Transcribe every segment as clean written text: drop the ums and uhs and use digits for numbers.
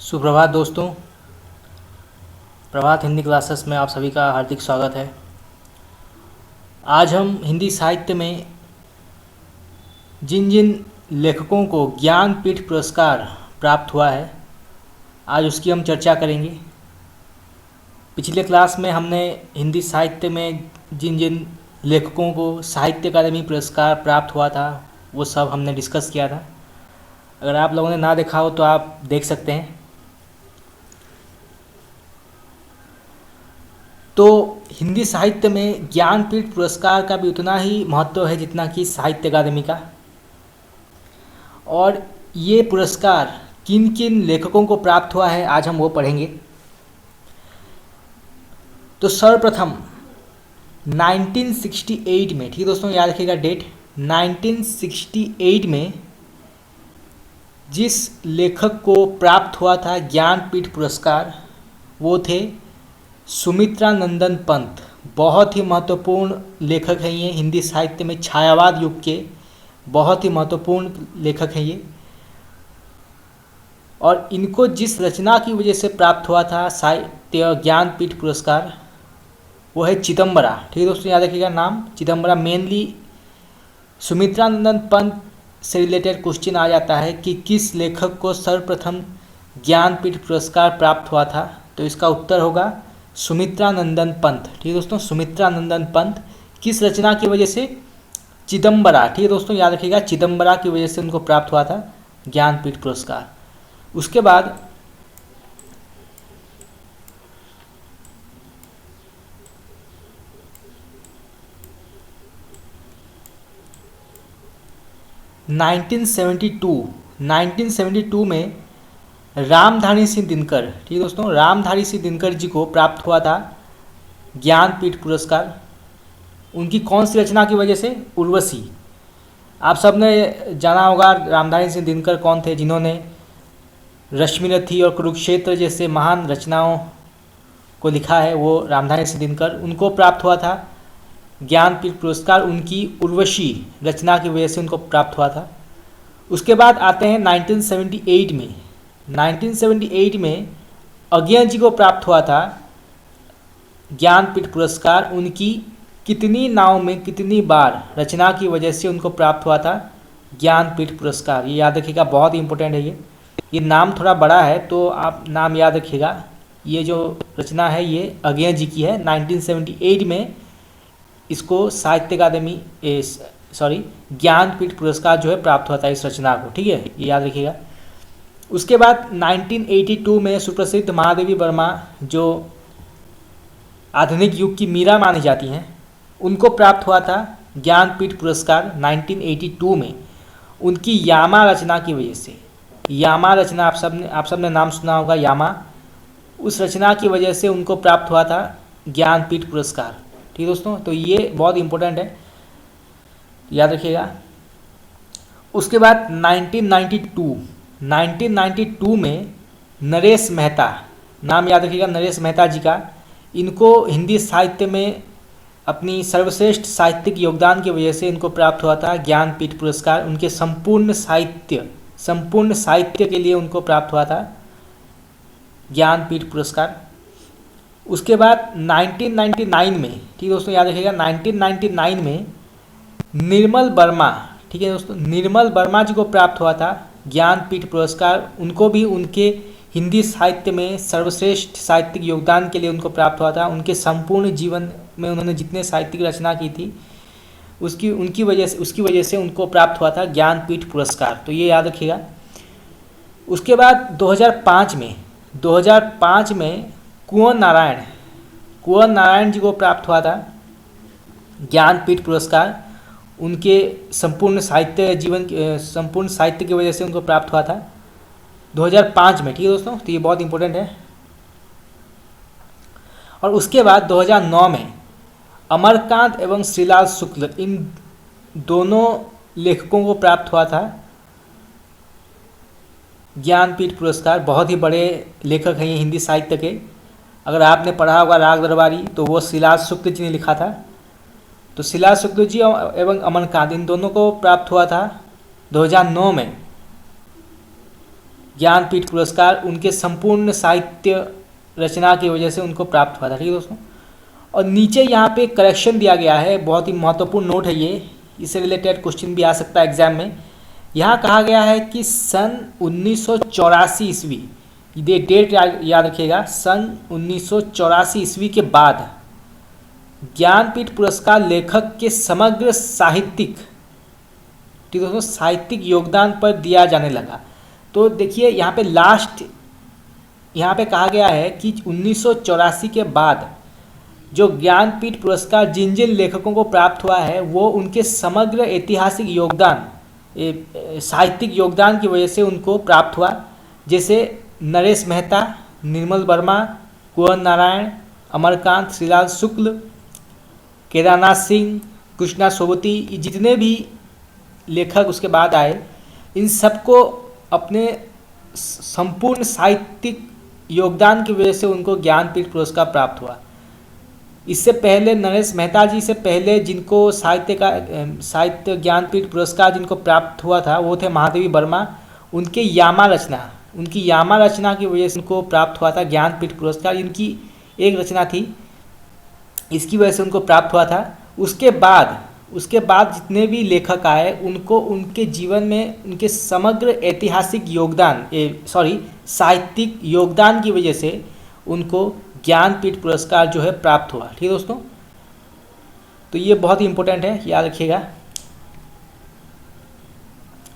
सुप्रभात दोस्तों। प्रभात हिंदी क्लासेस में आप सभी का हार्दिक स्वागत है। आज हम हिंदी साहित्य में जिन जिन लेखकों को ज्ञानपीठ पुरस्कार प्राप्त हुआ है, आज उसकी हम चर्चा करेंगे। पिछले क्लास में हमने हिंदी साहित्य में जिन जिन लेखकों को साहित्य अकादमी पुरस्कार प्राप्त हुआ था वो सब हमने डिस्कस किया था। अगर आप लोगों ने ना देखा हो तो आप देख सकते हैं। तो हिंदी साहित्य में ज्ञानपीठ पुरस्कार का भी उतना ही महत्व है जितना कि साहित्य अकादमी का। और ये पुरस्कार किन किन लेखकों को प्राप्त हुआ है आज हम वो पढ़ेंगे। तो सर्वप्रथम 1968 में, ठीक है दोस्तों, याद रखिएगा डेट, 1968 में जिस लेखक को प्राप्त हुआ था ज्ञानपीठ पुरस्कार वो थे सुमित्रा नंदन पंत। बहुत ही महत्वपूर्ण लेखक हैं ये, हिंदी साहित्य में छायावाद युग के बहुत ही महत्वपूर्ण लेखक हैं ये। और इनको जिस रचना की वजह से प्राप्त हुआ था साहित्य ज्ञानपीठ पुरस्कार वो है चिदंबरा। ठीक है दोस्तों, याद रखिएगा नाम चिदंबरा। मेनली सुमित्रा नंदन पंत से रिलेटेड क्वेश्चन आ जाता है कि किस लेखक को सर्वप्रथम ज्ञानपीठ पुरस्कार प्राप्त हुआ था, तो इसका उत्तर होगा सुमित्रा नंदन पंत। ठीक है दोस्तों, सुमित्रा नंदन पंत। किस रचना की वजह से? चिदंबरा। ठीक है दोस्तों, याद रखिएगा चिदंबरा की वजह से उनको प्राप्त हुआ था ज्ञानपीठ पुरस्कार। उसके बाद नाइनटीन सेवेंटी टू में रामधारी सिंह दिनकर, ठीक है दोस्तों, रामधारी सिंह दिनकर जी को प्राप्त हुआ था ज्ञानपीठ पुरस्कार। उनकी कौन सी रचना की वजह से? उर्वशी। आप सब ने जाना होगा रामधारी सिंह दिनकर कौन थे, जिन्होंने रश्मिरथी और कुरुक्षेत्र जैसे महान रचनाओं को लिखा है, वो रामधारी सिंह दिनकर। उनको प्राप्त हुआ था ज्ञानपीठ पुरस्कार, उनकी उर्वशी रचना की वजह से उनको प्राप्त हुआ था। उसके बाद आते हैं 1978 में। 1978 में अज्ञा जी को प्राप्त हुआ था ज्ञानपीठ पुरस्कार। उनकी कितनी नाव में कितनी बार रचना की वजह से उनको प्राप्त हुआ था ज्ञानपीठ पुरस्कार। ये याद रखिएगा, बहुत ही इंपॉर्टेंट है ये नाम थोड़ा बड़ा है तो आप नाम याद रखिएगा। ये जो रचना है ये अज्ञा जी की है। 1978 में इसको साहित्य अकादमी ज्ञानपीठ पुरस्कार जो है प्राप्त हुआ था इस रचना को। ठीक है, ये याद रखिएगा। उसके बाद 1982 में सुप्रसिद्ध महादेवी वर्मा, जो आधुनिक युग की मीरा मानी जाती हैं, उनको प्राप्त हुआ था ज्ञानपीठ पुरस्कार 1982 में। उनकी यामा रचना की वजह से, यामा रचना आप सब ने नाम सुना होगा यामा, उस रचना की वजह से उनको प्राप्त हुआ था ज्ञानपीठ पुरस्कार। ठीक है दोस्तों, तो ये बहुत इंपॉर्टेंट है, याद रखिएगा। उसके बाद 1992 में नरेश मेहता, नाम याद रखिएगा नरेश मेहता जी का। इनको हिंदी साहित्य में अपनी सर्वश्रेष्ठ साहित्यिक योगदान की वजह से इनको प्राप्त हुआ था ज्ञानपीठ पुरस्कार। उनके संपूर्ण साहित्य के लिए उनको प्राप्त हुआ था ज्ञानपीठ पुरस्कार। उसके बाद 1999 में, ठीक है दोस्तों, याद रखिएगा 1999 में निर्मल वर्मा, ठीक है दोस्तों, निर्मल वर्मा जी को प्राप्त हुआ था ज्ञानपीठ पुरस्कार। उनको भी उनके हिंदी साहित्य में सर्वश्रेष्ठ साहित्यिक योगदान के लिए उनको प्राप्त हुआ था। उनके संपूर्ण जीवन में उन्होंने जितने साहित्यिक रचना की थी उसकी वजह से उनको प्राप्त हुआ था ज्ञानपीठ पुरस्कार। तो ये याद रखिएगा। उसके बाद 2005 में कुंवर नारायण जी को प्राप्त हुआ था ज्ञानपीठ पुरस्कार। उनके संपूर्ण साहित्य की वजह से उनको प्राप्त हुआ था 2005 में। ठीक है दोस्तों, तो ये बहुत इंपॉर्टेंट है। और उसके बाद 2009 में अमरकांत एवं श्रीलाल शुक्ल, इन दोनों लेखकों को प्राप्त हुआ था ज्ञानपीठ पुरस्कार। बहुत ही बड़े लेखक हैं ये हिंदी साहित्य के। अगर आपने पढ़ा होगा राग दरबारी तो वो श्रीलाल शुक्ल जी ने लिखा था। तो श्रीलाल शुक्ल जी एवं अमरकांत, इन दोनों को प्राप्त हुआ था 2009 में ज्ञानपीठ पुरस्कार उनके संपूर्ण साहित्य रचना की वजह से उनको प्राप्त हुआ था। ठीक है दोस्तों। और नीचे यहाँ पे करेक्शन दिया गया है, बहुत ही महत्वपूर्ण नोट है ये, इससे रिलेटेड क्वेश्चन भी आ सकता है एग्जाम में। यहाँ कहा गया है कि सन 1984 ईस्वी, ये डेट याद रखिएगा, सन 1984 ईस्वी के बाद ज्ञानपीठ पुरस्कार लेखक के समग्र साहित्यिक, ठीक दोस्तों, साहित्यिक योगदान पर दिया जाने लगा। तो देखिए यहाँ पे लास्ट, यहाँ पे कहा गया है कि 1984 के बाद जो ज्ञानपीठ पुरस्कार जिन जिन लेखकों को प्राप्त हुआ है वो उनके समग्र ऐतिहासिक योगदान, साहित्यिक योगदान की वजह से उनको प्राप्त हुआ। जैसे नरेश मेहता, निर्मल वर्मा, कुंवर नारायण, अमरकांत, श्रीलाल शुक्ल, केदारनाथ सिंह, कृष्णा सोबती, ये जितने भी लेखक उसके बाद आए, इन सबको अपने संपूर्ण साहित्यिक योगदान की वजह से उनको ज्ञानपीठ पुरस्कार प्राप्त हुआ। इससे पहले नरेश मेहता जी से पहले जिनको साहित्य ज्ञानपीठ पुरस्कार जिनको प्राप्त हुआ था वो थे महादेवी वर्मा। उनकी यामा रचना की वजह से उनको प्राप्त हुआ था ज्ञानपीठ पुरस्कार। इनकी एक रचना थी, इसकी वजह से उनको प्राप्त हुआ था। उसके बाद जितने भी लेखक आए उनको उनके जीवन में उनके समग्र ऐतिहासिक योगदान, साहित्यिक योगदान की वजह से उनको ज्ञानपीठ पुरस्कार जो है प्राप्त हुआ। ठीक है दोस्तों, तो ये बहुत ही इंपॉर्टेंट है, याद रखिएगा।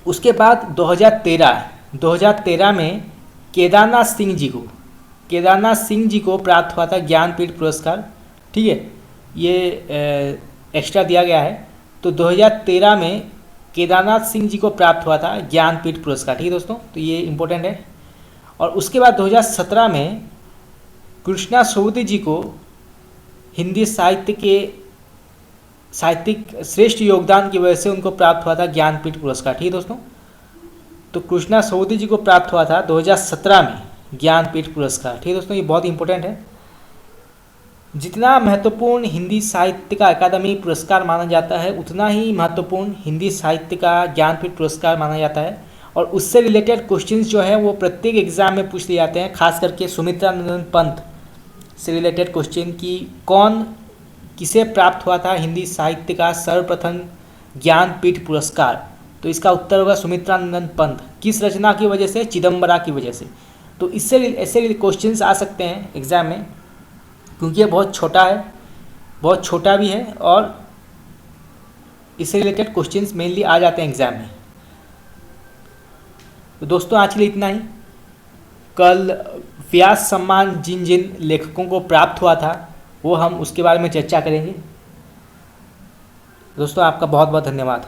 उसके बाद 2013 में केदारनाथ सिंह जी को प्राप्त हुआ था ज्ञानपीठ पुरस्कार। ठीक है, ये एक्स्ट्रा दिया गया है। तो 2013 में केदारनाथ सिंह जी को प्राप्त हुआ था ज्ञानपीठ पुरस्कार। ठीक है दोस्तों, तो ये इम्पोर्टेंट है। और उसके बाद 2017 में कृष्णा सोबती जी को हिंदी साहित्य के साहित्यिक श्रेष्ठ योगदान की वजह से उनको प्राप्त हुआ था ज्ञानपीठ पुरस्कार। ठीक है दोस्तों, तो कृष्णा सोबती जी को प्राप्त हुआ था 2017 में ज्ञानपीठ पुरस्कार। ठीक है दोस्तों, ये बहुत इंपॉर्टेंट है। जितना महत्वपूर्ण हिंदी साहित्य का अकादमी पुरस्कार माना जाता है उतना ही महत्वपूर्ण हिंदी साहित्य का ज्ञानपीठ पुरस्कार माना जाता है। और उससे रिलेटेड क्वेश्चंस जो है वो प्रत्येक एग्जाम में पूछ लिए जाते हैं, खास करके सुमित्रा नंदन पंत से रिलेटेड क्वेश्चन कि किसे प्राप्त हुआ था हिंदी साहित्य का सर्वप्रथम ज्ञानपीठ पुरस्कार। तो इसका उत्तर होगा सुमित्रा नंदन पंत। किस रचना की वजह से? चिदम्बरा की वजह से। तो इससे ऐसे क्वेश्चंस आ सकते हैं एग्जाम में, क्योंकि ये बहुत छोटा भी है और इससे रिलेटेड क्वेश्चंस मेनली आ जाते हैं एग्जाम में। तो दोस्तों आज के लिए इतना ही। कल व्यास सम्मान जिन जिन लेखकों को प्राप्त हुआ था वो हम उसके बारे में चर्चा करेंगे। दोस्तों आपका बहुत बहुत धन्यवाद।